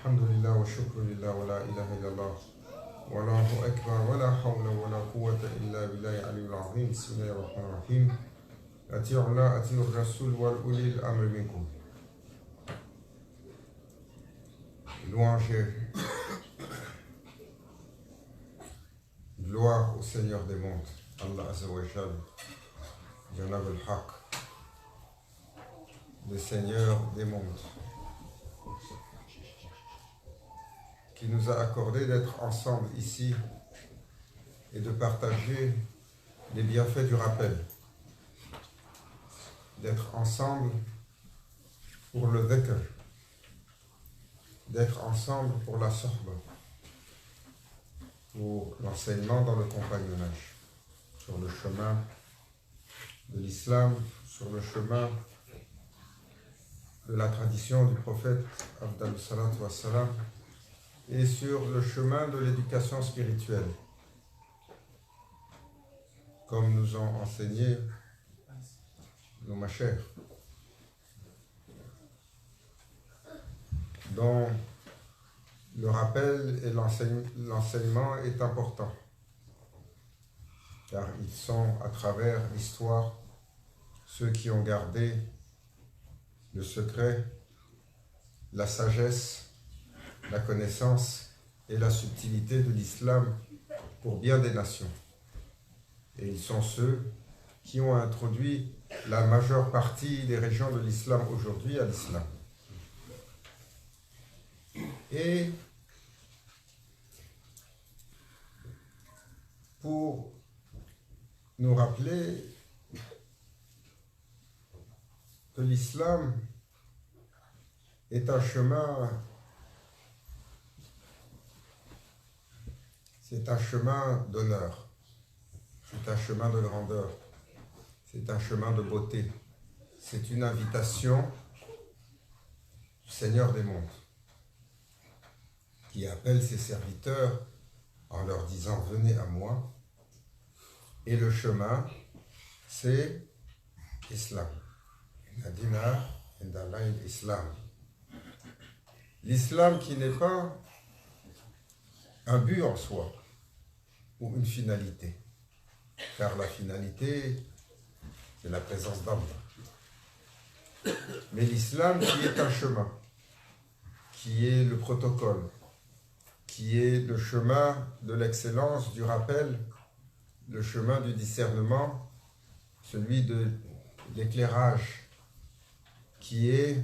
Alhamdulillah wa shukrulillah wa la ilaha illallah wallahu akbar wa la hawla wa la quwwata illa billahi aliyyil azim. Bismillahir rahmanir rahim. Ati'u Allah, ati'u Rasul wal ulil amri minkum. Louange, gloire au Seigneur des mondes, Allah Azza wa Jal, Janab al-Haq, le Seigneur des mondes, qui nous a accordé d'être ensemble ici et de partager les bienfaits du rappel, d'être ensemble pour le dhikr, d'être ensemble pour la sohba, pour l'enseignement dans le compagnonnage, sur le chemin de l'islam, sur le chemin de la tradition du prophète Afdalus Salatu Wassalam, et sur le chemin de l'éducation spirituelle, comme nous ont enseigné nos machères, dont le rappel et l'enseignement est important, car ils sont, à travers l'histoire, ceux qui ont gardé le secret, la sagesse, la connaissance et la subtilité de l'islam pour bien des nations. Et ils sont ceux qui ont introduit la majeure partie des régions de l'islam aujourd'hui à l'islam. Et pour nous rappeler que l'islam est un chemin, c'est un chemin d'honneur, c'est un chemin de grandeur, c'est un chemin de beauté, c'est une invitation du Seigneur des mondes, qui appelle ses serviteurs en leur disant « Venez à moi ». Et le chemin, c'est l'islam. L'islam qui n'est pas un but en soi ou une finalité, car la finalité, c'est la présence d'Allah. Mais l'islam qui est un chemin, qui est le protocole, qui est le chemin de l'excellence, du rappel, le chemin du discernement, celui de l'éclairage, qui est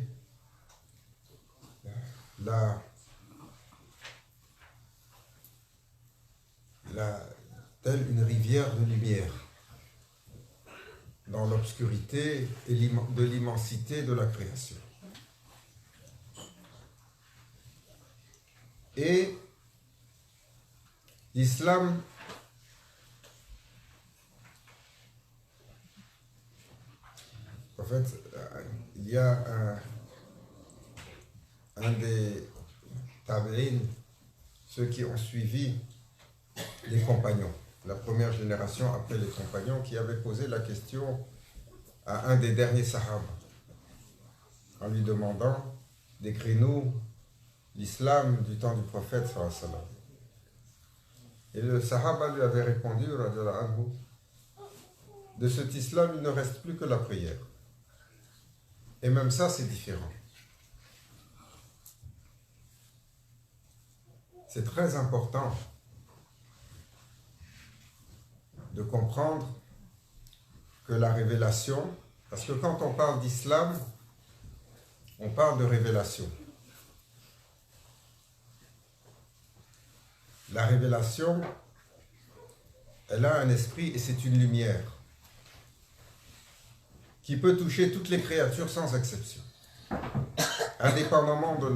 telle une rivière de lumière dans l'obscurité de l'immensité de la création. Et l'islam en fait, il y a un des tabi'in, ceux qui ont suivi les compagnons, la première génération après les compagnons, qui avait posé la question à un des derniers sahaba, en lui demandant « Décris-nous l'islam du temps du prophète sallallahu alayhi wa sallam ». Et le sahaba lui avait répondu, radiyallahu anhu, de cet islam, il ne reste plus que la prière. Et même ça, c'est différent. C'est très important de comprendre que la révélation, parce que quand on parle d'islam, on parle de révélation. La révélation, elle a un esprit et c'est une lumière qui peut toucher toutes les créatures sans exception, indépendamment de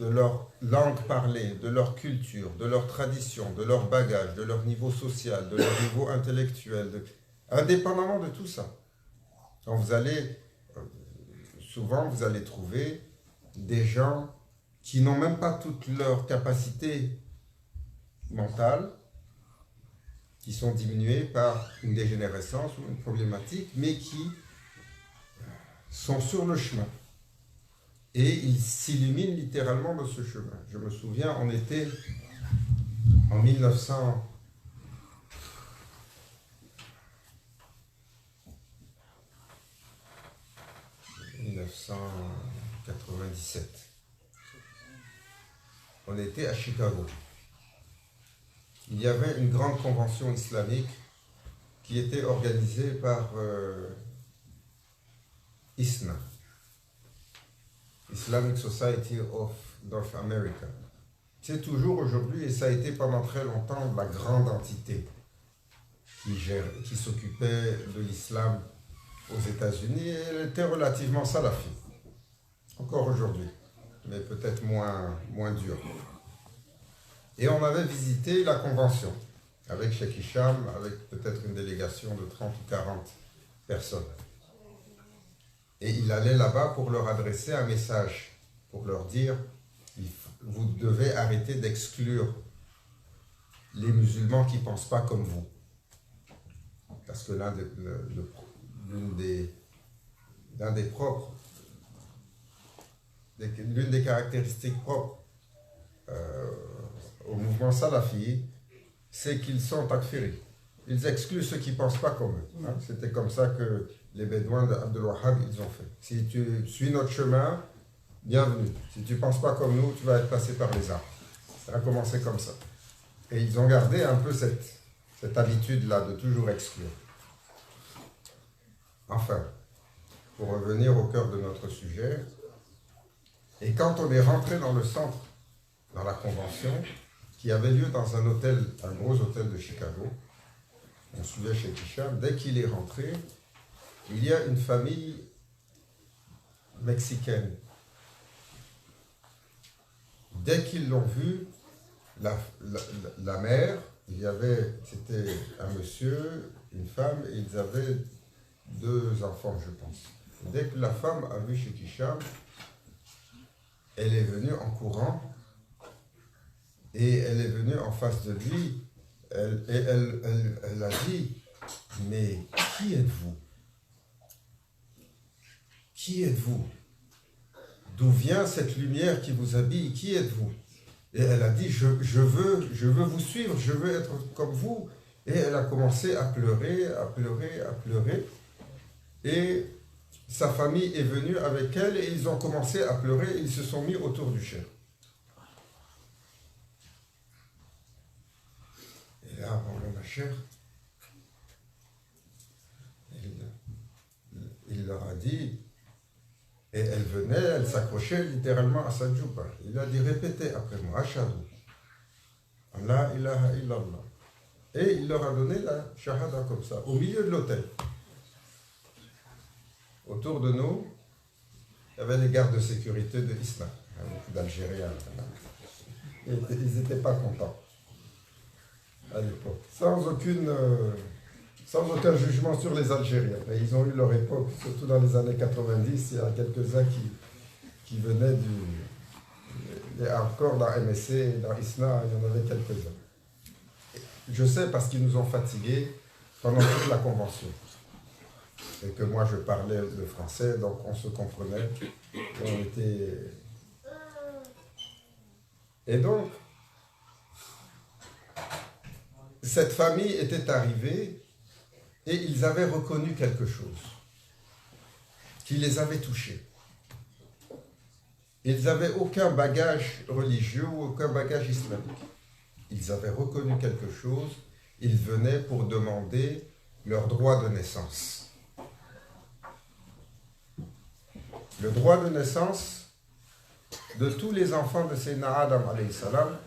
leur langue parlée, de leur culture, de leur tradition, de leur bagage, de leur niveau social, de leur niveau intellectuel, indépendamment de tout ça. Quand souvent vous allez trouver des gens qui n'ont même pas toute leur capacité mentale, qui sont diminués par une dégénérescence ou une problématique, mais qui sont sur le chemin. Et ils s'illuminent littéralement de ce chemin. Je me souviens, on était en 1997. On était à Chicago. Il y avait une grande convention islamique qui était organisée par ISNA, Islamic Society of North America. C'est toujours aujourd'hui, et ça a été pendant très longtemps, la grande entité qui s'occupait de l'islam aux États-Unis, et elle était relativement salafie, encore aujourd'hui, mais peut-être moins dure. Et on avait visité la convention avec Cheikh Hicham, avec peut-être une délégation de 30 ou 40 personnes. Et il allait là-bas pour leur adresser un message, pour leur dire, vous devez arrêter d'exclure les musulmans qui ne pensent pas comme vous. Parce que l'une des caractéristiques propres au mouvement salafi, c'est qu'ils sont takfiri. Ils excluent ceux qui ne pensent pas comme eux. Hein. C'était comme ça que les Bédouins d'Abdel Wahhab, ils ont fait. Si tu suis notre chemin, bienvenue. Si tu ne penses pas comme nous, tu vas être passé par les arbres. Ça a commencé comme ça. Et ils ont gardé un peu cette habitude-là de toujours exclure. Enfin, pour revenir au cœur de notre sujet, et quand on est rentré dans le centre, dans la convention, qui avait lieu dans un hôtel, un gros hôtel de Chicago, on suivait chez Hicham, dès qu'il est rentré, il y a une famille mexicaine. Dès qu'ils l'ont vu, la mère, c'était un monsieur, une femme, et ils avaient 2 enfants, je pense. Dès que la femme a vu Cheikh Hicham, elle est venue en courant et elle est venue en face de lui. Elle a dit, mais qui êtes-vous? Qui êtes-vous? D'où vient cette lumière qui vous habille? Qui êtes-vous? Et elle a dit, je veux vous suivre, je veux être comme vous. Et elle a commencé à pleurer, à pleurer, à pleurer. Et sa famille est venue avec elle et ils ont commencé à pleurer. Ils se sont mis autour du chef. Et là, ma chère, il leur a dit, et elle venait, elle s'accrochait littéralement à sa djouba. Il a dit, répétez après moi, Ashhadu an la ilaha illallah. Et il leur a donné la shahada comme ça, au milieu de l'hôtel. Autour de nous, il y avait les gardes de sécurité de l'islam, beaucoup d'Algériens. Ils n'étaient pas contents à l'époque. Sans aucun jugement sur les Algériens. Mais ils ont eu leur époque, surtout dans les années 90, il y a quelques-uns qui venaient encore dans MSC, dans ISNA, il y en avait quelques-uns. Je sais parce qu'ils nous ont fatigués pendant toute la convention. Et que moi je parlais le français, donc on se comprenait. Et donc, cette famille était arrivée et ils avaient reconnu quelque chose qui les avait touchés. Ils n'avaient aucun bagage religieux ou aucun bagage islamique. Ils avaient reconnu quelque chose, ils venaient pour demander leur droit de naissance. Le droit de naissance, de tous les enfants de Sayyidina Adam alayhi salam,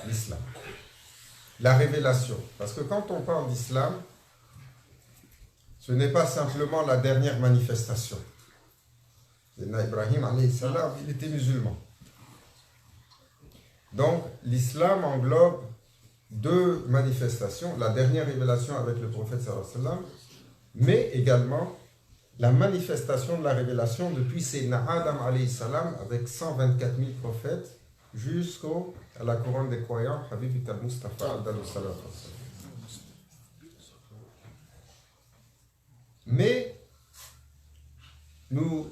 l'islam. La révélation. Parce que quand on parle d'islam, ce n'est pas simplement la dernière manifestation. Sayyidina Ibrahim alayhi salam, il était musulman. Donc l'islam englobe deux manifestations, la dernière révélation avec le prophète sallallahu alayhi wa sallam, mais également la manifestation de la révélation depuis Sayyidina Adam alayhi salam avec 124 000 prophètes jusqu'à la couronne des croyants, Habib al-Mustafa alayhi salam. Mais nous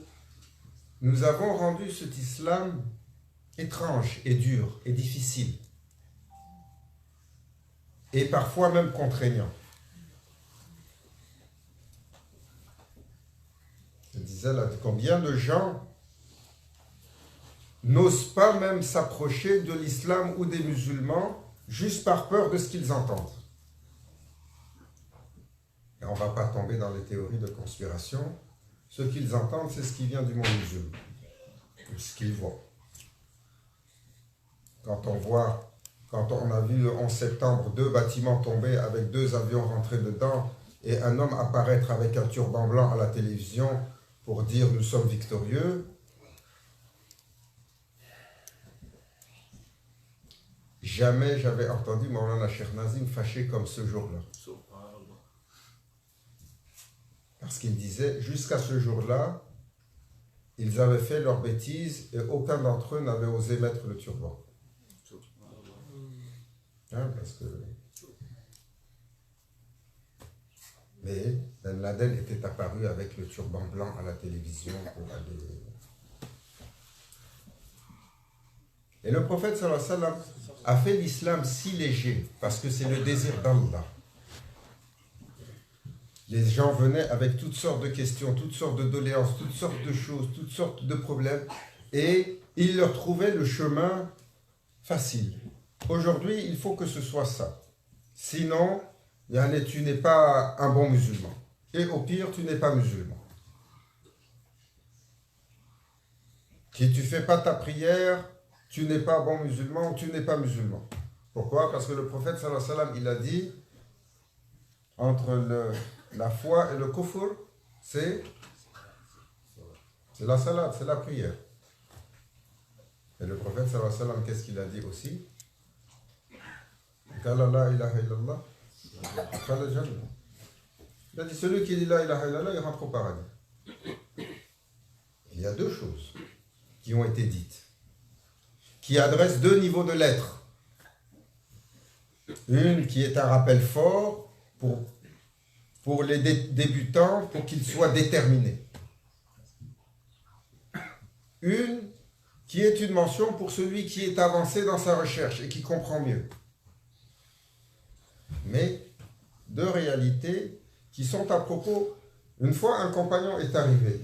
avons rendu cet islam étrange et dur et difficile et parfois même contraignant. Je disais là, combien de gens n'osent pas même s'approcher de l'islam ou des musulmans juste par peur de ce qu'ils entendent. Et on ne va pas tomber dans les théories de conspiration. Ce qu'ils entendent, c'est ce qui vient du monde musulman, ce qu'ils voient. Quand on a vu le 11 septembre 2 bâtiments tomber avec 2 avions rentrés dedans et un homme apparaître avec un turban blanc à la télévision pour dire nous sommes victorieux, jamais j'avais entendu Maulana Cheikh Nazim fâché comme ce jour-là. Parce qu'il disait, jusqu'à ce jour-là, ils avaient fait leurs bêtises et aucun d'entre eux n'avait osé mettre le turban. Parce que... Mais Ben Laden était apparu avec le turban blanc à la télévision pour aller... Et le prophète sallallahu alayhi wa sallam a fait l'islam si léger parce que c'est le désir d'Allah. Les gens venaient avec toutes sortes de questions, toutes sortes de doléances, toutes sortes de choses, toutes sortes de problèmes et il leur trouvait le chemin facile. Aujourd'hui, il faut que ce soit ça. Sinon, tu n'es pas un bon musulman. Et au pire, tu n'es pas musulman. Si tu ne fais pas ta prière, tu n'es pas bon musulman, tu n'es pas musulman. Pourquoi? Parce que le prophète sallallahu alayhi wa sallam, il a dit, entre la foi et le kufr, c'est la salade, c'est la prière. Et le prophète sallallahu alayhi wa sallam, qu'est-ce qu'il a dit aussi? Il a dit, celui qui dit la ilaha illallah, il rentre au paradis. Il y a 2 choses qui ont été dites, qui adressent 2 niveaux de lettres. Une qui est un rappel fort pour les débutants, pour qu'ils soient déterminés. Une qui est une mention pour celui qui est avancé dans sa recherche et qui comprend mieux. Mais 2 réalités qui sont à propos. Une fois, un compagnon est arrivé.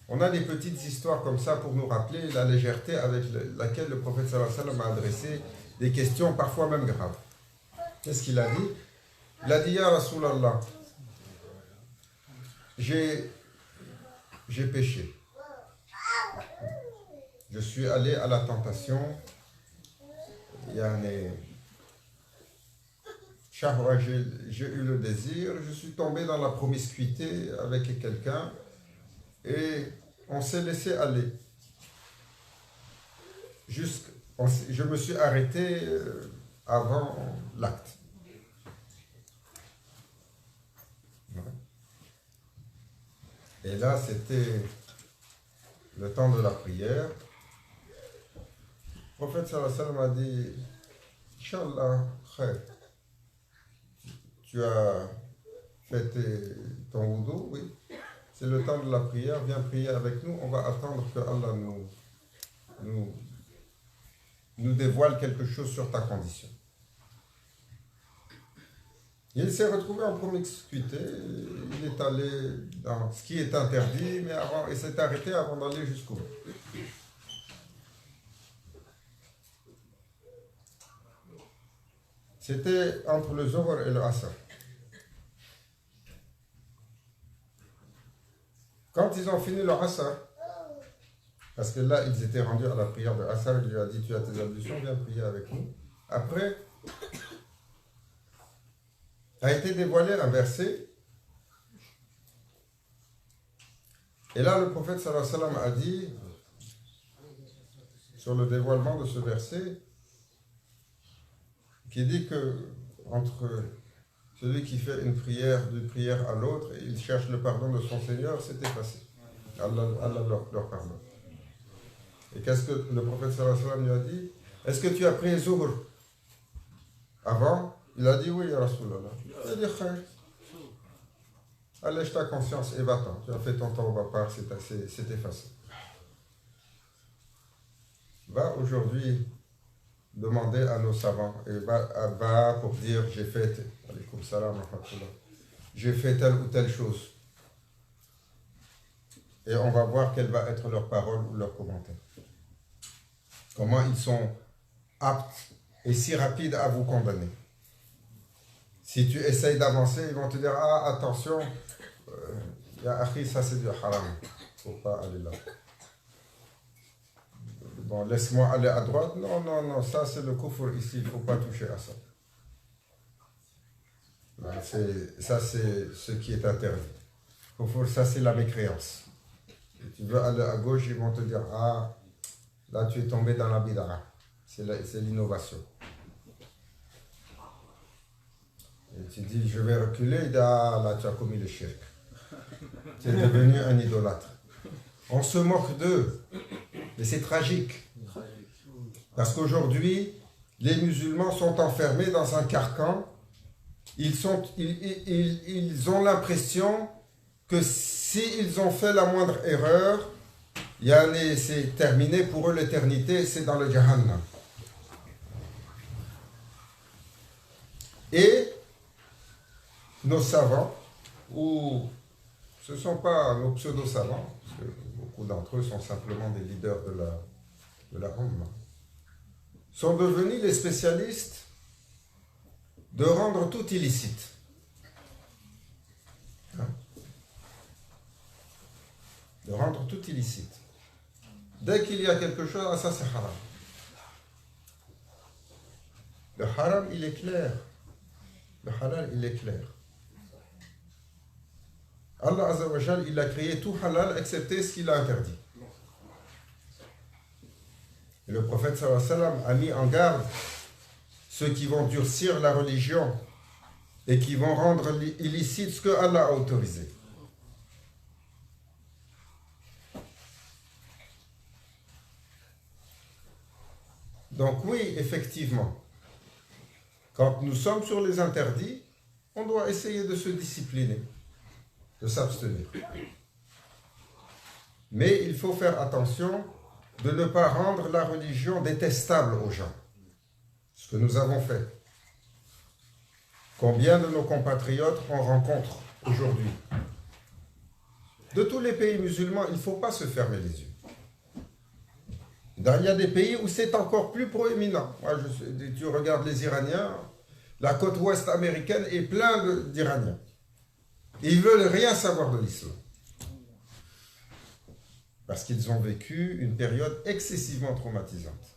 On a des petites histoires comme ça pour nous rappeler la légèreté avec laquelle le prophète sallallahu alayhi wa sallam a adressé des questions parfois même graves. Qu'est-ce qu'il a dit? Il a dit, Ya Rasulallah, j'ai péché. Je suis allé à la tentation. J'ai eu le désir, je suis tombé dans la promiscuité avec quelqu'un et on s'est laissé aller. Je me suis arrêté avant l'acte. Et là, c'était le temps de la prière. Le prophète sallallahu alayhi wa sallam a dit, Inch'Allah, khair. Tu as fait ton wudu, oui. C'est le temps de la prière, viens prier avec nous. On va attendre que Allah nous dévoile quelque chose sur ta condition. Il s'est retrouvé en promiscuité, il est allé dans ce qui est interdit, mais il s'est arrêté avant d'aller jusqu'au bout. C'était entre le Zohar et le Asr. Quand ils ont fini le Asr, Parce que là, ils étaient rendus à la prière de Assar, il lui a dit, tu as tes ablutions, viens prier avec nous. Après, a été dévoilé un verset. Et là, le prophète sallallahu alayhi wa sallam a dit, sur le dévoilement de ce verset, qui dit que entre celui qui fait une prière d'une prière à l'autre, et il cherche le pardon de son Seigneur, c'est effacé. Allah leur pardonne. Et qu'est-ce que le prophète sallallahu alayhi wa sallam lui a dit? Est-ce que tu as pris Zuhr avant? Il a dit oui, ya Rasulallah. Il a dit khayr. Allège ta conscience et va-t'en. Tu as fait ton temps au part, c'est effacé. Va aujourd'hui demander à nos savants et va pour dire j'ai fait alaykoum salam wa rahmatullah, j'ai fait telle ou telle chose. Et on va voir quelle va être leur parole ou leur commentaire. Comment ils sont aptes et si rapides à vous condamner. Si tu essayes d'avancer, ils vont te dire ah attention, ya akhi, ça c'est du haram, faut pas aller là. Bon, laisse-moi aller à droite. Non, ça c'est le kufr ici, il ne faut pas toucher à ça. Ça c'est ce qui est interdit. Kufr, ça c'est la mécréance. Et tu veux aller à gauche, ils vont te dire ah, là tu es tombé dans la bid'a. C'est l'innovation. Et tu dis je vais reculer, il dit ah, là tu as commis le shirk. Tu es devenu un idolâtre. On se moque d'eux. Mais c'est tragique. Parce qu'aujourd'hui, les musulmans sont enfermés dans un carcan. Ils ont l'impression que s'ils ont fait la moindre erreur, c'est terminé pour eux l'éternité, c'est dans le Jahannam. Et nos savants, ou ce ne sont pas nos pseudo-savants, parce que beaucoup d'entre eux sont simplement des leaders de la Ummah, sont devenus les spécialistes de rendre tout illicite. De rendre tout illicite. Dès qu'il y a quelque chose, ah, ça c'est haram. Le haram, il est clair. Le halal, il est clair. Allah Azza wa Jal, il a créé tout halal excepté ce qu'il a interdit. Et le prophète sallallahu alayhi wa sallam a mis en garde ceux qui vont durcir la religion et qui vont rendre illicite ce que Allah a autorisé. Donc oui, effectivement, quand nous sommes sur les interdits, on doit essayer de se discipliner, de s'abstenir. Mais il faut faire attention de ne pas rendre la religion détestable aux gens. Ce que nous avons fait. Combien de nos compatriotes on rencontre aujourd'hui? De tous les pays musulmans, il ne faut pas se fermer les yeux. Il y a des pays où c'est encore plus proéminent. Tu regardes les Iraniens, la côte ouest américaine est pleine d'Iraniens. Ils ne veulent rien savoir de l'islam. Parce qu'ils ont vécu une période excessivement traumatisante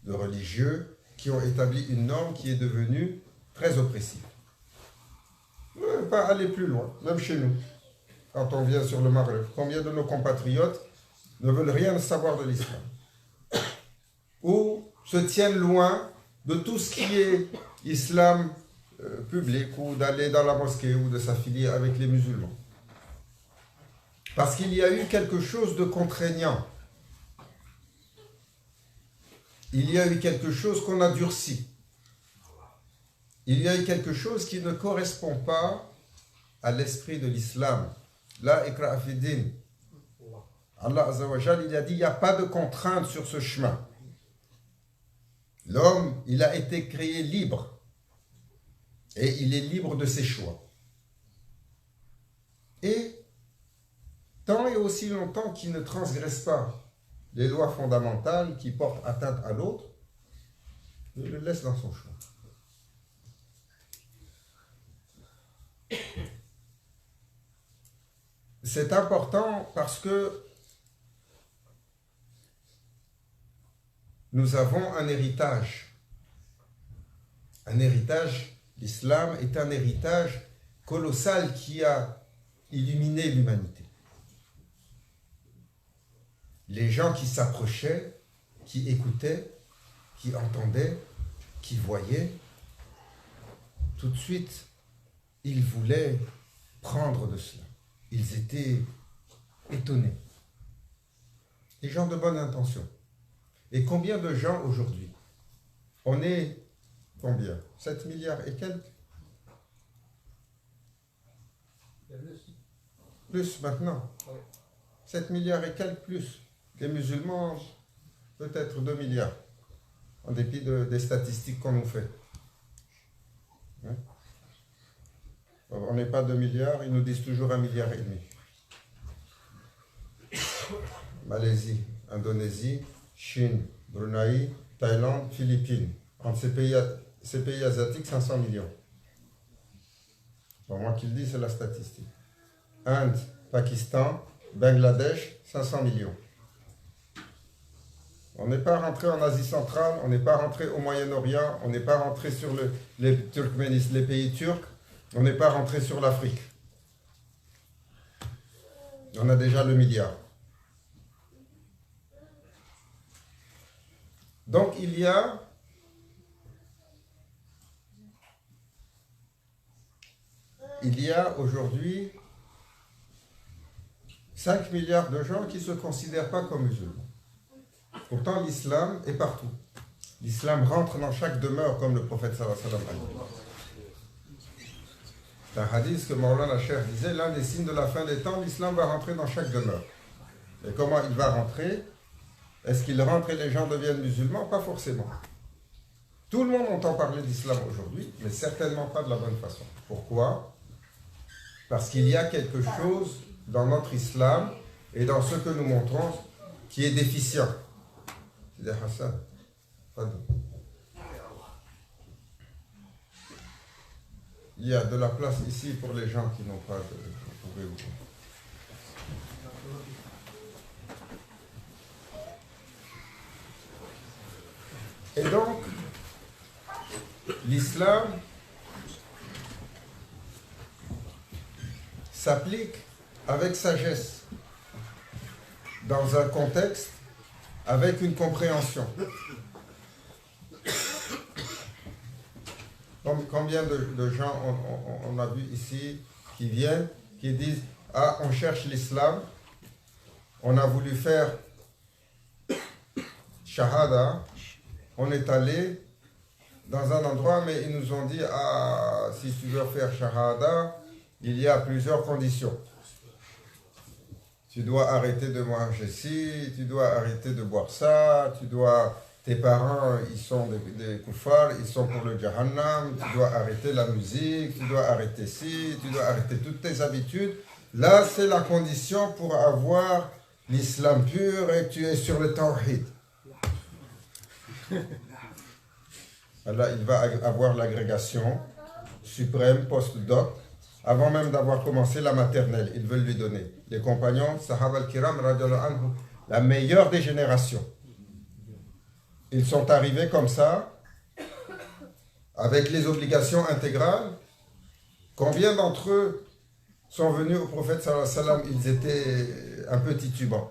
de religieux qui ont établi une norme qui est devenue très oppressive. On ne peut pas aller plus loin, même chez nous, quand on vient sur le Maghreb. Combien de nos compatriotes ne veulent rien savoir de l'islam? Ou se tiennent loin de tout ce qui est islam public, ou d'aller dans la mosquée, ou de s'affilier avec les musulmans. Parce qu'il y a eu quelque chose de contraignant. Il y a eu quelque chose qu'on a durci. Il y a eu quelque chose qui ne correspond pas à l'esprit de l'islam. La ikra fi din. Allah Azza wa Jal, il a dit, il n'y a pas de contrainte sur ce chemin. L'homme, il a été créé libre. Et il est libre de ses choix. Et tant et aussi longtemps qu'il ne transgresse pas les lois fondamentales qui portent atteinte à l'autre, il le laisse dans son choix. C'est important parce que nous avons un héritage. Un héritage, l'islam est un héritage colossal qui a illuminé l'humanité. Les gens qui s'approchaient, qui écoutaient, qui entendaient, qui voyaient, tout de suite, ils voulaient prendre de cela. Ils étaient étonnés. Des gens de bonne intention. Et combien de gens aujourd'hui? On est combien? 7 milliards et quelques? Plus maintenant. 7 milliards et quelques plus. Les musulmans, peut-être 2 milliards, en dépit des statistiques qu'on nous fait. Hein? On n'est pas 2 milliards, ils nous disent toujours 1,5 milliard. Malaisie, Indonésie, Chine, Brunei, Thaïlande, Philippines. Entre ces pays asiatiques, 500 millions. Bon, moi qui le dis, c'est la statistique. Inde, Pakistan, Bangladesh, 500 millions. On n'est pas rentré en Asie centrale, on n'est pas rentré au Moyen-Orient, on n'est pas rentré sur les pays turcs, on n'est pas rentré sur l'Afrique. On a déjà le milliard. Donc il y a aujourd'hui 5 milliards de gens qui ne se considèrent pas comme musulmans. Pourtant, l'islam est partout. L'islam rentre dans chaque demeure, comme le prophète sallallahu alayhi wa sallam a dit. C'est un hadith que Maulana Cheikh disait, l'un des signes de la fin des temps, l'islam va rentrer dans chaque demeure. Et comment il va rentrer? Est-ce qu'il rentre et les gens deviennent musulmans? Pas forcément. Tout le monde entend parler d'islam aujourd'hui, mais certainement pas de la bonne façon. Pourquoi? Parce qu'il y a quelque chose dans notre islam et dans ce que nous montrons qui est déficient. C'est Hassan. Il y a de la place ici pour les gens qui n'ont pas de... Vous pouvez ouvrir. Et donc, l'islam s'applique avec sagesse, dans un contexte, avec une compréhension. Combien de gens on a vu ici qui viennent, qui disent « Ah, on cherche l'islam, on a voulu faire shahada, on est allé dans un endroit, mais ils nous ont dit « Ah, si tu veux faire shahada, il y a plusieurs conditions. Tu dois arrêter de manger ci, tu dois arrêter de boire ça, tes parents, ils sont des koufars, ils sont pour le jahannam, tu dois arrêter la musique, tu dois arrêter ci, tu dois arrêter toutes tes habitudes. Là, c'est la condition pour avoir l'islam pur et tu es sur le tawhid. » Là, il va avoir l'agrégation suprême post-doc, avant même d'avoir commencé la maternelle. Ils veulent lui donner. Les compagnons, Sahaba al-Kiram, anhu, la meilleure des générations. Ils sont arrivés comme ça, avec les obligations intégrales. Combien d'entre eux sont venus au prophète sallallahu alayhi wa sallam? Ils étaient un peu titubants.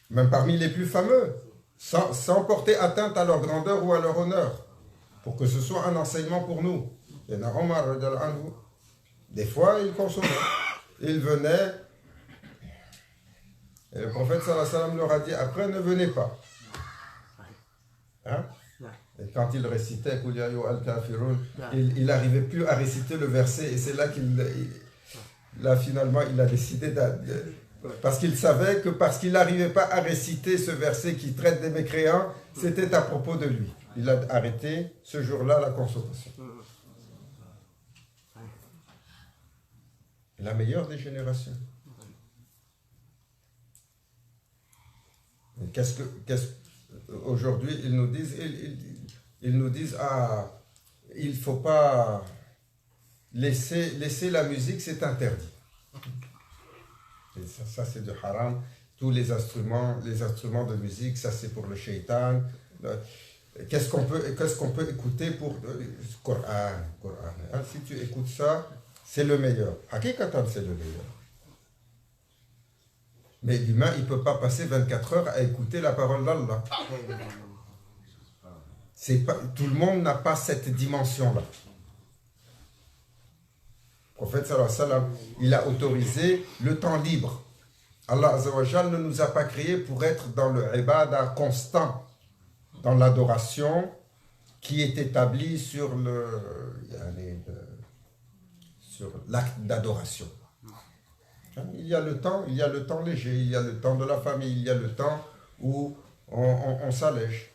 Même parmi les plus fameux, sans porter atteinte à leur grandeur ou à leur honneur, pour que ce soit un enseignement pour nous. Et Omar, des fois, il consommait. Il venait, et le prophète sallallahu alayhi wa sallam leur a dit, après, ne venez pas. Hein? Et quand il récitait il n'arrivait plus à réciter le verset, et c'est là finalement, il a décidé parce qu'il savait que parce qu'il n'arrivait pas à réciter ce verset qui traite des mécréants, c'était à propos de lui. Il a arrêté ce jour-là la consommation. La meilleure des générations. Aujourd'hui, ils nous disent ah, il ne faut pas laisser la musique, c'est interdit. Et ça c'est du haram. tous les instruments de musique, ça c'est pour le shaitan. Qu'est-ce qu'on peut écouter pour Coran. Hein, si tu écoutes ça, c'est le meilleur. Hakikatan, c'est le meilleur. Mais l'humain, il ne peut pas passer 24 heures à écouter la parole d'Allah. Tout le monde n'a pas cette dimension-là. Le prophète sallallahu alayhi wa sallam, il a autorisé le temps libre. Allah azza wa jal ne nous a pas créés pour être dans le ibadah constant, dans l'adoration qui est établie sur l'acte d'adoration. Il y a le temps léger, il y a le temps de la famille, il y a le temps où on s'allège.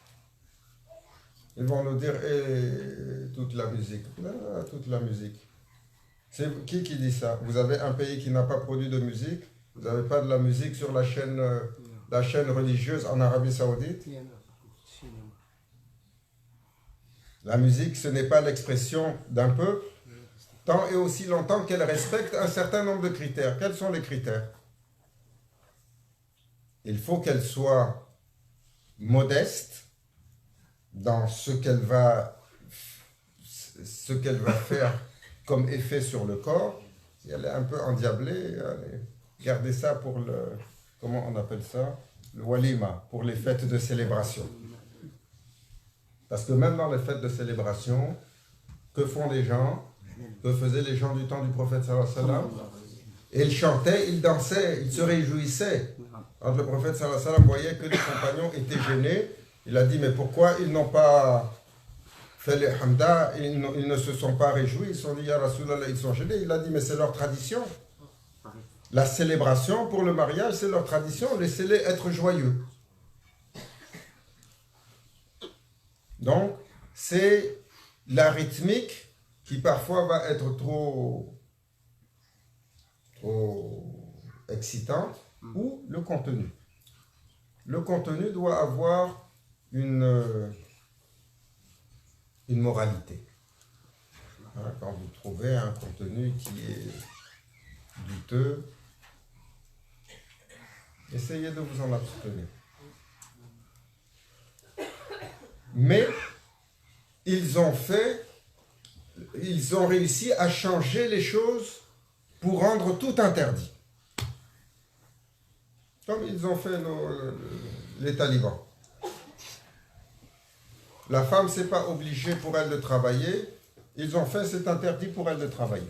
Ils vont nous dire toute la musique. Toute la musique. C'est qui dit ça? Vous avez un pays qui n'a pas produit de musique? Vous n'avez pas de la musique sur la chaîne religieuse en Arabie Saoudite? La musique, ce n'est pas l'expression d'un peuple, tant et aussi longtemps qu'elle respecte un certain nombre de critères. Quels sont les critères? Il faut qu'elle soit modeste dans ce qu'elle va faire comme effet sur le corps. Si elle est un peu endiablée, gardez ça pour comment on appelle ça? Le walima, pour les fêtes de célébration. Parce que même dans les fêtes de célébration, que font les gens? Que faisaient les gens du temps du prophète sallallahu alayhi wa sallam? Et ils chantaient, ils dansaient, ils se réjouissaient. Quand le prophète sallallahu alayhi wa sallam voyait que les compagnons étaient gênés, il a dit, mais pourquoi ils n'ont pas fait les hamda, ils ne se sont pas réjouis, ils se sont dit, ya Rasulallah, ils sont gênés. Il a dit, mais c'est leur tradition. La célébration pour le mariage, c'est leur tradition, laissez-les être joyeux. Donc, c'est la rythmique qui parfois va être trop excitante, ou le contenu. Le contenu doit avoir une moralité. Hein, quand vous trouvez un contenu qui est douteux, essayez de vous en abstenir. Mais ils ont réussi à changer les choses pour rendre tout interdit. Comme ils ont fait les talibans. La femme, c'est pas obligé pour elle de travailler. Ils ont fait, c'est interdit pour elle de travailler.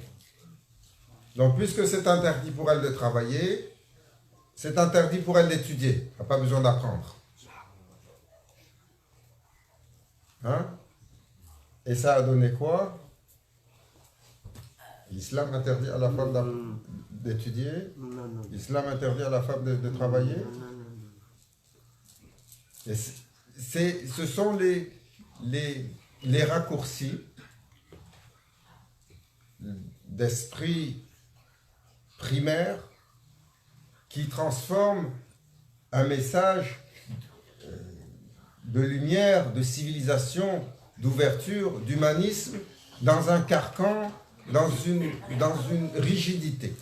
Donc, puisque c'est interdit pour elle de travailler, c'est interdit pour elle d'étudier. Elle n'a pas besoin d'apprendre. Hein? Et ça a donné quoi? L'islam interdit à la femme d'étudier. L'islam interdit à la femme de travailler. Et ce sont les raccourcis d'esprit primaire qui transforment un message de lumière, de civilisation, d'ouverture, d'humanisme dans un carcan, dans une rigidité.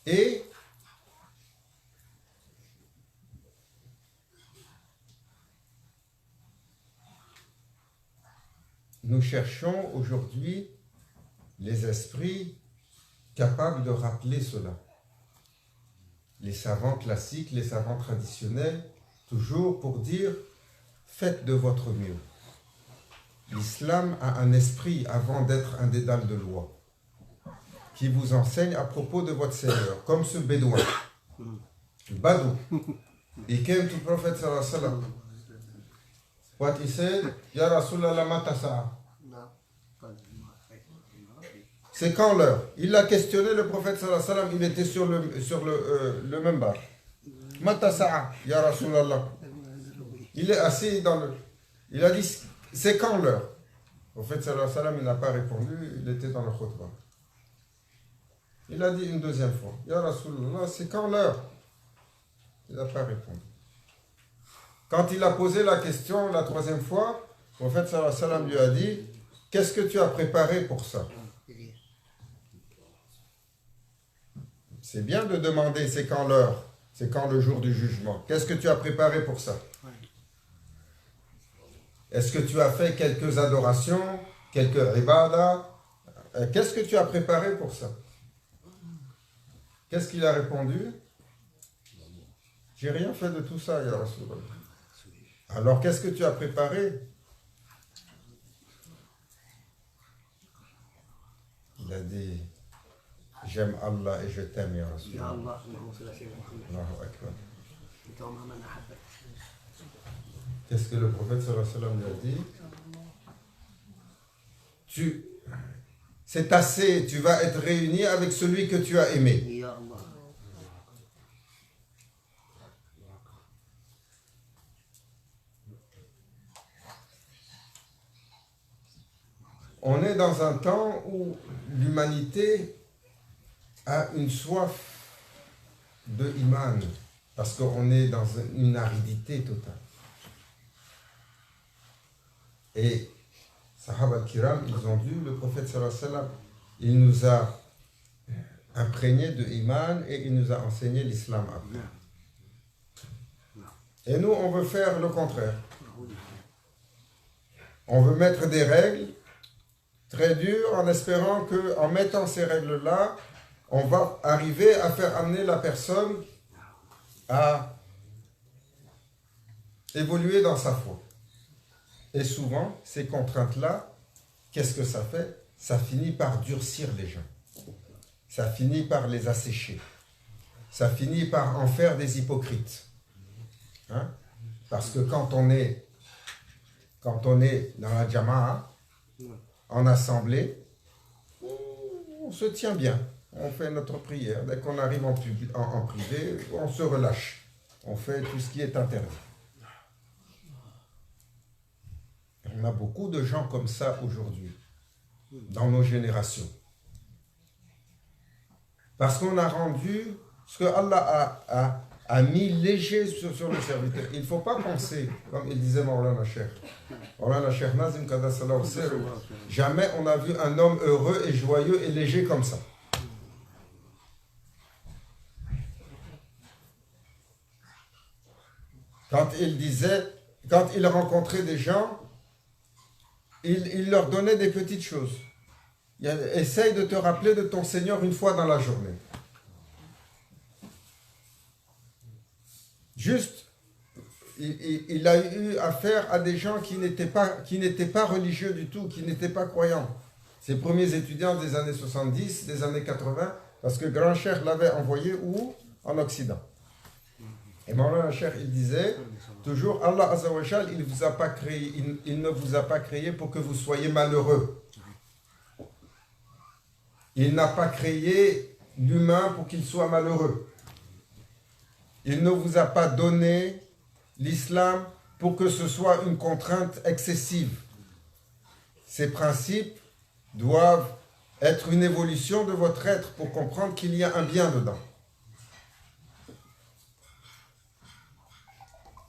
Et nous cherchons aujourd'hui les esprits capables de rappeler cela. Les savants classiques, les savants traditionnels, toujours pour dire « faites de votre mieux ». L'islam a un esprit avant d'être un dédale de loi qui vous enseigne à propos de votre Seigneur, comme ce bédouin, le Badou. He came to Prophet sallallahu alaihi wasallam. What he said, Ya Rasulallah mata sa'a. C'est quand l'heure? Il a questionné le prophète sallallahu alayhi wa sallam, il était sur le minbar. Mata sa'a, ya Rasulallah. Il est assis il a dit, c'est quand l'heure? Le prophète sallallahu alayhi wa sallam, il n'a pas répondu, il était dans le khutbah. Il a dit une deuxième fois, ya Rasulallah, c'est quand l'heure? Il n'a pas répondu. Quand il a posé la question la troisième fois, le prophète sallallahu alayhi wa sallam lui a dit, qu'est-ce que tu as préparé pour ça? C'est bien de demander c'est quand l'heure, c'est quand le jour du jugement. Qu'est-ce que tu as préparé pour ça? Est-ce que tu as fait quelques adorations, quelques ibadah? Qu'est-ce que tu as préparé pour ça? Qu'est-ce qu'il a répondu? J'ai rien fait de tout ça, ya Rasulallah. Alors qu'est-ce que tu as préparé? Il a dit, j'aime Allah et je t'aime, ya Rasulallah. Allahu Akbar. Qu'est-ce que le prophète sallallahu alayhi wa sallam lui a dit? C'est assez, tu vas être réuni avec celui que tu as aimé. On est dans un temps où l'humanité a une soif de iman, parce qu'on est dans une aridité totale. Et Sahaba al-Kiram, ils ont dit, le prophète sallallahu alayhi wa sallam, il nous a imprégnés de iman et il nous a enseigné l'islam après. Et nous, on veut faire le contraire. On veut mettre des règles très dures en espérant qu'en mettant ces règles-là, on va arriver à faire amener la personne à évoluer dans sa foi. Et souvent, ces contraintes-là, qu'est-ce que ça fait? Ça finit par durcir les gens. Ça finit par les assécher. Ça finit par en faire des hypocrites. Hein? Parce que quand on est dans la jama'a, en assemblée, on se tient bien. On fait notre prière. Dès qu'on arrive en privé, on se relâche. On fait tout ce qui est interdit. On a beaucoup de gens comme ça aujourd'hui, dans nos générations. Parce qu'on a rendu ce que Allah a mis léger sur le serviteur. Il ne faut pas penser, comme il disait Maulana Cheikh Nazim Qadassallah au Sirr, jamais on a vu un homme heureux et joyeux et léger comme ça. Quand il rencontrait des gens, il leur donnait des petites choses. Essaye de te rappeler de ton Seigneur une fois dans la journée. Juste, il a eu affaire à des gens qui n'étaient pas religieux du tout, qui n'étaient pas croyants. Ses premiers étudiants des années 70, des années 80, parce que Grand Cheikh l'avait envoyé où? En Occident. Et Maulana Cheikh, il disait toujours, Allah Azza wa Jal, il ne vous a pas créé pour que vous soyez malheureux. Il n'a pas créé l'humain pour qu'il soit malheureux. Il ne vous a pas donné l'islam pour que ce soit une contrainte excessive. Ces principes doivent être une évolution de votre être pour comprendre qu'il y a un bien dedans.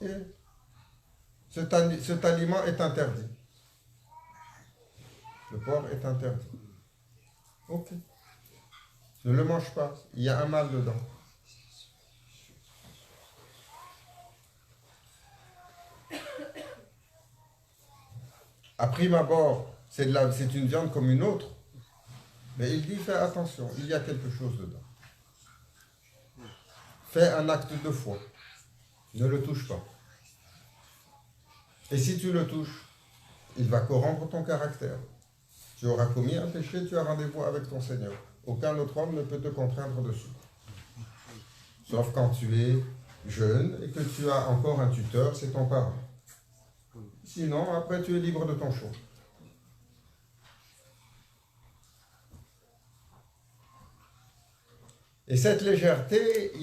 Et cet aliment est interdit. Le porc est interdit. Ok. Ne le mange pas. Il y a un mal dedans. À prime abord, c'est une viande comme une autre. Mais il dit, fais attention, il y a quelque chose dedans. Fais un acte de foi. Ne le touche pas. Et si tu le touches, il va corrompre ton caractère. Tu auras commis un péché, tu as rendez-vous avec ton Seigneur. Aucun autre homme ne peut te contraindre dessus. Sauf quand tu es jeune et que tu as encore un tuteur, c'est ton parent. Sinon, après, tu es libre de ton choix. Et cette légèreté,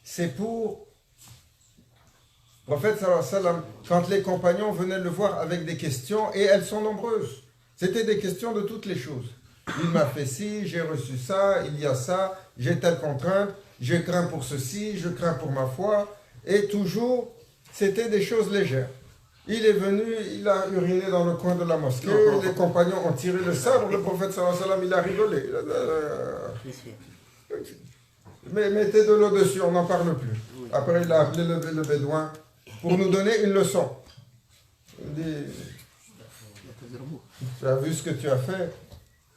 c'est pour... Le prophète sallallahu alayhi wa sallam, quand les compagnons venaient le voir avec des questions, et elles sont nombreuses, c'était des questions de toutes les choses. Il m'a fait ci, j'ai reçu ça, il y a ça, j'ai telle contrainte, je crains pour ceci, je crains pour ma foi, et toujours, c'était des choses légères. Il est venu, il a uriné dans le coin de la mosquée, les compagnons ont tiré le sabre, le prophète sallallahu alayhi wa sallam, il a rigolé. Mais mettez de l'eau dessus, on n'en parle plus. Après, il a appelé le bédouin pour nous donner une leçon. Il dit, tu as vu ce que tu as fait?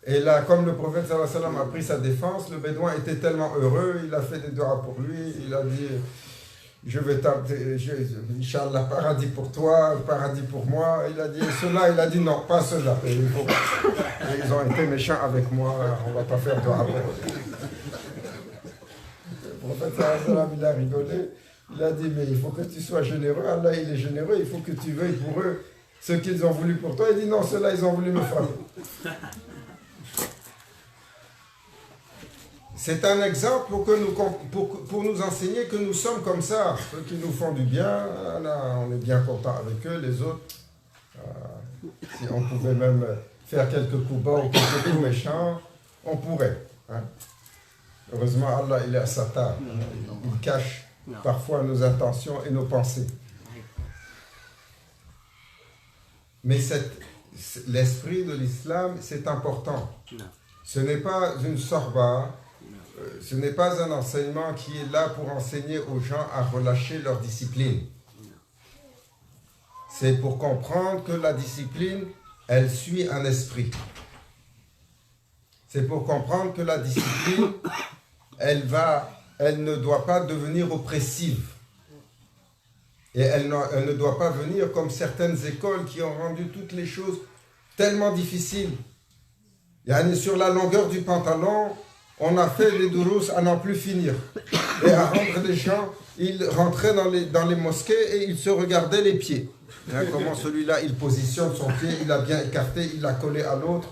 Et là, comme le prophète sallallahu alayhi wa sallam a pris sa défense, le bédouin était tellement heureux, il a fait des doigts pour lui, il a dit, je vais t'appeler, Inch'Allah, paradis pour toi, paradis pour moi. Il a dit, cela, il a dit non, pas cela. Et ils ont été méchants avec moi, on ne va pas faire doigt pour eux. Le prophète sallallahu alayhi wa sallam, il a rigolé, il a dit, mais il faut que tu sois généreux, Allah il est généreux, il faut que tu veuilles pour eux ce qu'ils ont voulu pour toi. Il dit non, ceux-là, ils ont voulu me frapper. C'est un exemple pour nous enseigner que nous sommes comme ça. Ceux qui nous font du bien, on est bien content avec eux. Les autres, si on pouvait même faire quelques coups bas ou quelques coups méchants, on pourrait. Hein. Heureusement, Allah, il est à sa table. Il cache parfois nos intentions et nos pensées. Mais l'esprit de l'islam, c'est important. Ce n'est pas une sorba. Ce n'est pas un enseignement qui est là pour enseigner aux gens à relâcher leur discipline. C'est pour comprendre que la discipline, elle suit un esprit. C'est pour comprendre que la discipline, elle ne doit pas devenir oppressive. Et elle ne doit pas venir comme certaines écoles qui ont rendu toutes les choses tellement difficiles. Sur la longueur du pantalon, on a fait les dourous à n'en plus finir. Et à rendre les gens, ils rentraient dans les mosquées et ils se regardaient les pieds. Comment celui-là, il positionne son pied, il a bien écarté, il l'a collé à l'autre.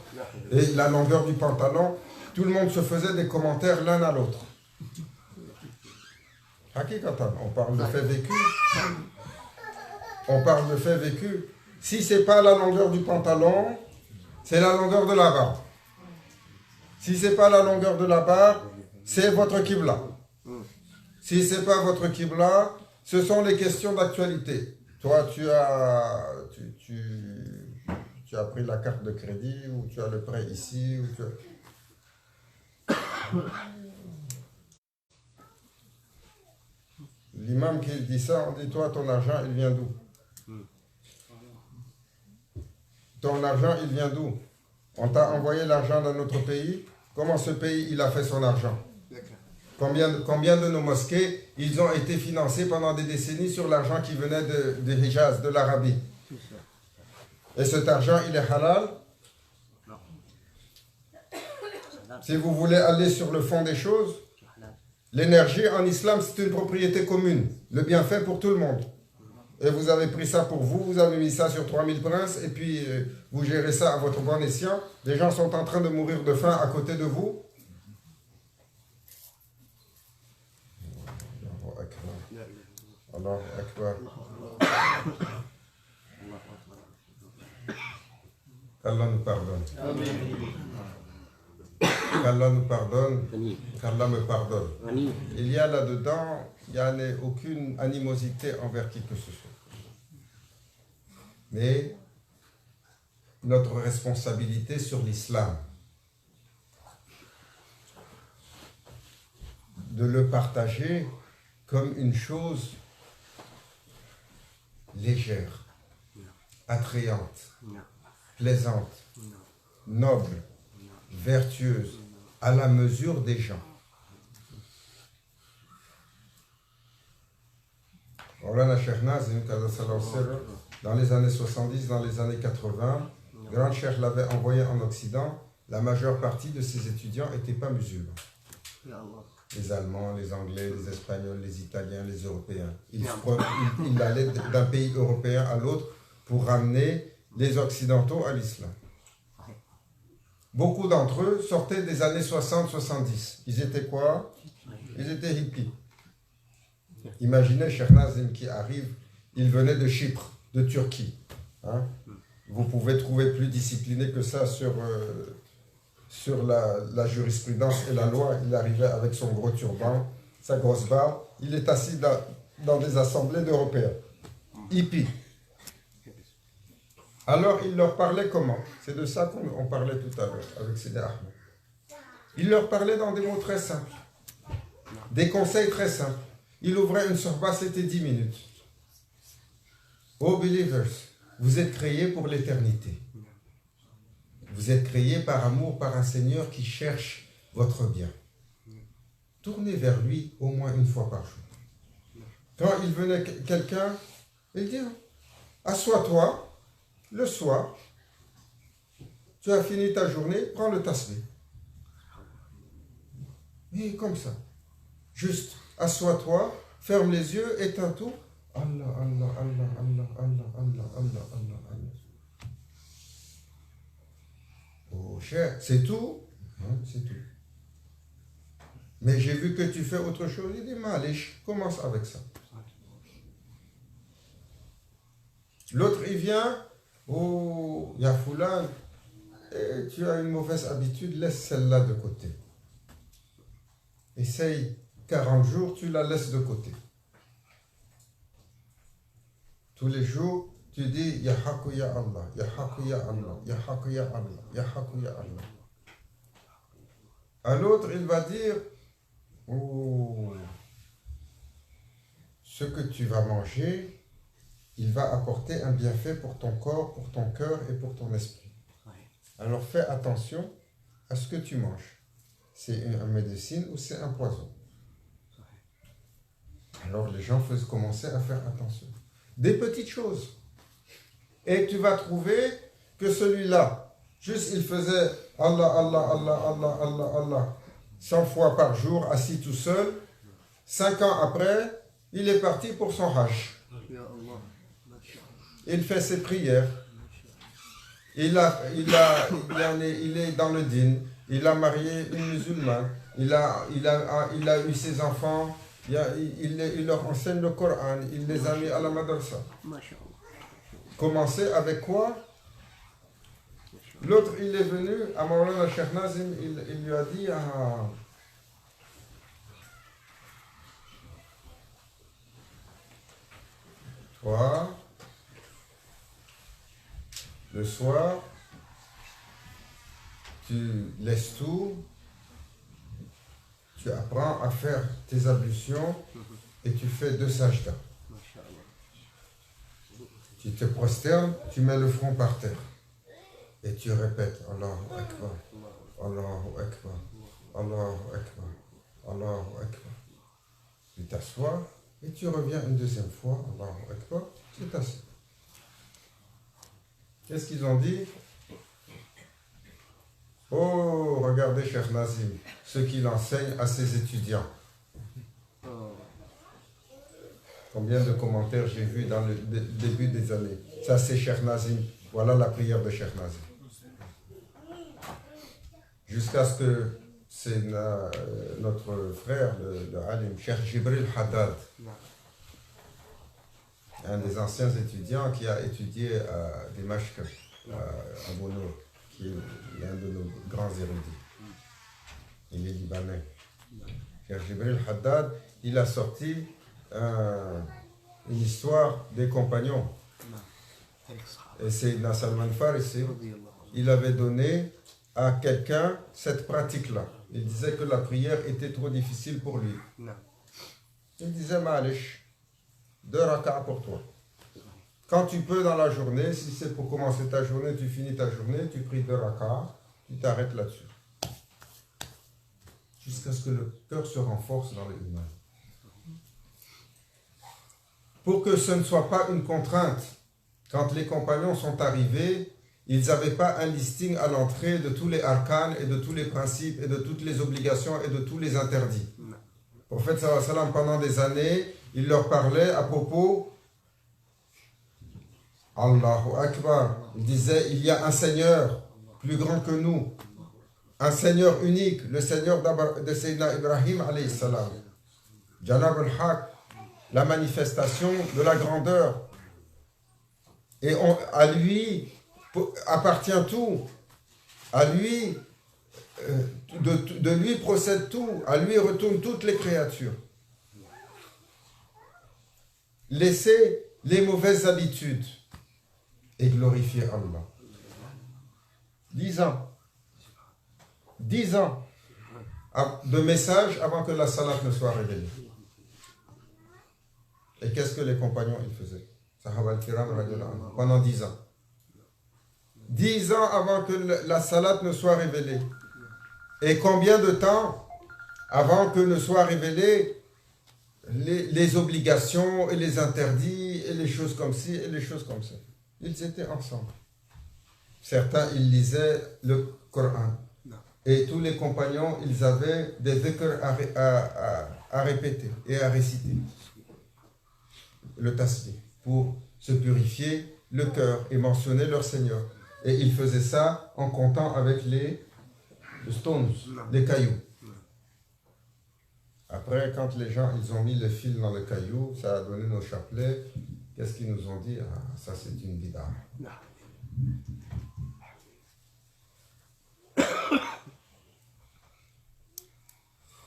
Et la longueur du pantalon, tout le monde se faisait des commentaires l'un à l'autre. On parle de fait vécu. On parle de fait vécu. Si ce n'est pas la longueur du pantalon, c'est la longueur de la barbe. Si ce n'est pas la longueur de la barbe, c'est votre Qibla. Si ce n'est pas votre Qibla, ce sont les questions d'actualité. Toi, tu as pris la carte de crédit, ou tu as le prêt ici, ou tu as... L'imam qui dit ça, on dit, toi, ton argent, il vient d'où? Ton argent, il vient d'où? On t'a envoyé l'argent dans notre pays. Comment ce pays, il a fait son argent? Combien de nos mosquées, ils ont été financés pendant des décennies sur l'argent qui venait de Hijaz, de l'Arabie. Et cet argent, il est halal? Si vous voulez aller sur le fond des choses, l'énergie en islam, c'est une propriété commune. Le bienfait pour tout le monde. Et vous avez pris ça pour vous, vous avez mis ça sur 3000 princes, et puis vous gérez ça à votre bon escient. Des gens sont en train de mourir de faim à côté de vous. Allahu Akbar. Qu'Allah nous pardonne. Qu'Allah nous pardonne. Qu'Allah me pardonne. Il y a là-dedans, il n'y a aucune animosité envers qui que ce soit. Mais notre responsabilité sur l'islam, de le partager comme une chose légère, attrayante, plaisante, noble, vertueuse, à la mesure des gens. Maulana Cheikh Nazim, dans les années 70, dans les années 80, Grand Cheikh l'avait envoyé en Occident. La majeure partie de ses étudiants n'étaient pas musulmans. Les Allemands, les Anglais, les Espagnols, les Italiens, les Européens. Il allait d'un pays européen à l'autre pour ramener les Occidentaux à l'islam. Beaucoup d'entre eux sortaient des années 60-70. Ils étaient quoi? Ils étaient hippies. Imaginez Cheikh Nazim qui arrive, il venait de Chypre, de Turquie. Hein? Vous pouvez trouver plus discipliné que ça sur la jurisprudence et la loi. Il arrivait avec son gros turban, sa grosse barbe. Il est assis dans des assemblées d'Européens. Hippies. Alors, il leur parlait comment? C'est de ça qu'on parlait tout à l'heure avec Sidi Ahmed. Il leur parlait dans des mots très simples. Des conseils très simples. Il ouvrait une sorba, c'était 10 minutes. Oh believers, vous êtes créés pour l'éternité. Vous êtes créés par amour, par un Seigneur qui cherche votre bien. Tournez vers lui au moins une fois par jour. Quand il venait quelqu'un, il dit, assois-toi, le soir, tu as fini ta journée, prends le tasbih. Et comme ça, juste, assois-toi, ferme les yeux, éteins tout. Allah, Allah, Allah, Allah, Allah, Allah, Allah, Allah, Allah. Oh cher, c'est tout? C'est tout. Mais j'ai vu que tu fais autre chose. Il dit, Malish, commence avec ça. L'autre, il vient, oh, il y a Foulan, et tu as une mauvaise habitude, laisse celle-là de côté. Essaye 40 jours, tu la laisses de côté. Tous les jours, tu dis, Ya Haku Ya Allah, Ya Haku Ya Allah, Ya Haku Ya Allah, Ya Haku Ya Allah. À l'autre, il va dire, oh, ce que tu vas manger, il va apporter un bienfait pour ton corps, pour ton cœur et pour ton esprit. Alors fais attention à ce que tu manges. C'est une médecine ou c'est un poison. Alors les gens commencer à faire attention. Des petites choses. Et tu vas trouver que celui-là, juste il faisait Allah, Allah, Allah, Allah, Allah, Allah, 100 fois par jour, assis tout seul. 5 ans après, il est parti pour son hajj. Il fait ses prières. Il est dans le din. Il a marié une musulmane. Il a eu ses enfants. Il leur enseigne le Coran. Il les a mis à la madrasa. Commencer avec quoi? L'autre, il est venu à Maulana Cheikh Nazim. Il lui a dit toi, le soir, tu laisses tout, tu apprends à faire tes ablutions et tu fais 2 sajdas. Tu te prosternes, tu mets le front par terre et tu répètes Allahu Akbar, Allahu Akbar, Allahu Akbar, Allahu Akbar. Tu t'assois et tu reviens une deuxième fois, Allahu Akbar, tu t'assois. Qu'est-ce qu'ils ont dit? Oh, regardez Cheikh Nazim, ce qu'il enseigne à ses étudiants. Combien de commentaires j'ai vu dans le début des années. Ça c'est Cheikh Nazim. Voilà la prière de Cheikh Nazim. Jusqu'à ce que c'est notre frère, le Alim, Cheikh Jibril Haddad, un des anciens étudiants qui a étudié à Dimashq, à Bono, qui est l'un de nos grands érudits. Il est libanais. Cheikh Jibril Haddad, il a sorti une histoire des compagnons. Et Sayyidina Salman Farisi, il avait donné à quelqu'un cette pratique-là. Il disait que la prière était trop difficile pour lui. Il disait, Malish, 2 raka'as pour toi. Quand tu peux dans la journée, si c'est pour commencer ta journée, tu finis ta journée, tu pries 2 raka'as, tu t'arrêtes là-dessus. Jusqu'à ce que le cœur se renforce dans l'humain. Pour que ce ne soit pas une contrainte. Quand les compagnons sont arrivés, ils n'avaient pas un listing à l'entrée de tous les arcanes et de tous les principes et de toutes les obligations et de tous les interdits. Le prophète sallallahu alayhi wa sallam, pendant des années, il leur parlait à propos Allahu Akbar. Il disait, il y a un Seigneur plus grand que nous, un Seigneur unique, le Seigneur de Sayyidina Ibrahim alayhi salam. Janab al-Haq, la manifestation de la grandeur. Et à lui appartient tout. À lui, de lui procède tout. À lui retournent toutes les créatures. Laissez les mauvaises habitudes et glorifier Allah. 10 ans. 10 ans. de messages avant que la salat ne soit révélée. Et qu'est-ce que les compagnons ils faisaient? Sahaba al-Kiram pendant 10 ans. 10 ans avant que la salat ne soit révélée. Et combien de temps avant que ne soient révélées les obligations et les interdits et les choses comme ci et les choses comme ça. Ils étaient ensemble. Certains, ils lisaient le Coran. Et tous les compagnons, ils avaient des dhikr à répéter et à réciter. Le tasbih, pour se purifier le cœur et mentionner leur Seigneur. Et ils faisaient ça en comptant avec les stones, les cailloux. Après, quand les gens ils ont mis le fil dans le caillou, ça a donné nos chapelets. Qu'est-ce qu'ils nous ont dit? Ah, ça c'est une bid'a.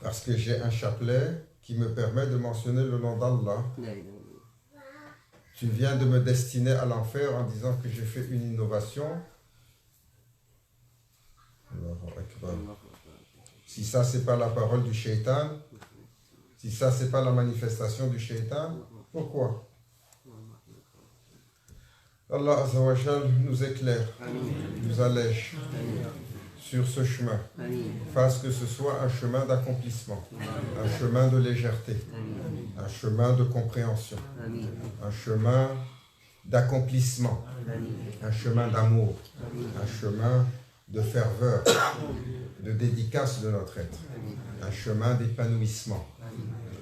Parce que j'ai un chapelet qui me permet de mentionner le nom d'Allah. Tu viens de me destiner à l'enfer en disant que j'ai fait une innovation. Si ça, c'est pas la parole du shaitan, si ça, c'est pas la manifestation du shaitan, pourquoi? Allah Azza wa Jal nous éclaire, nous allège sur ce chemin. Fasse que ce soit un chemin d'accomplissement, un chemin de légèreté, un chemin de compréhension, un chemin d'accomplissement, un chemin d'amour, un chemin de ferveur, de dédicace de notre être, un chemin d'épanouissement.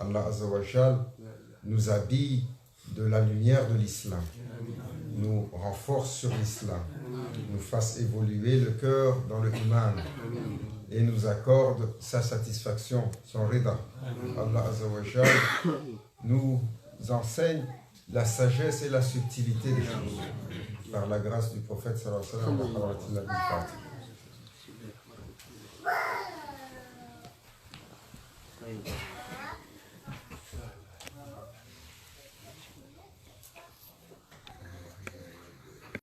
Allah Azza wa Jal nous habille de la lumière de l'islam, nous renforce sur l'islam, nous fasse évoluer le cœur dans le iman et nous accorde sa satisfaction, son rida. Allah Azza wa Jal nous enseigne la sagesse et la subtilité des choses par la grâce du prophète sallallahu alayhi wa sallam. Thank you.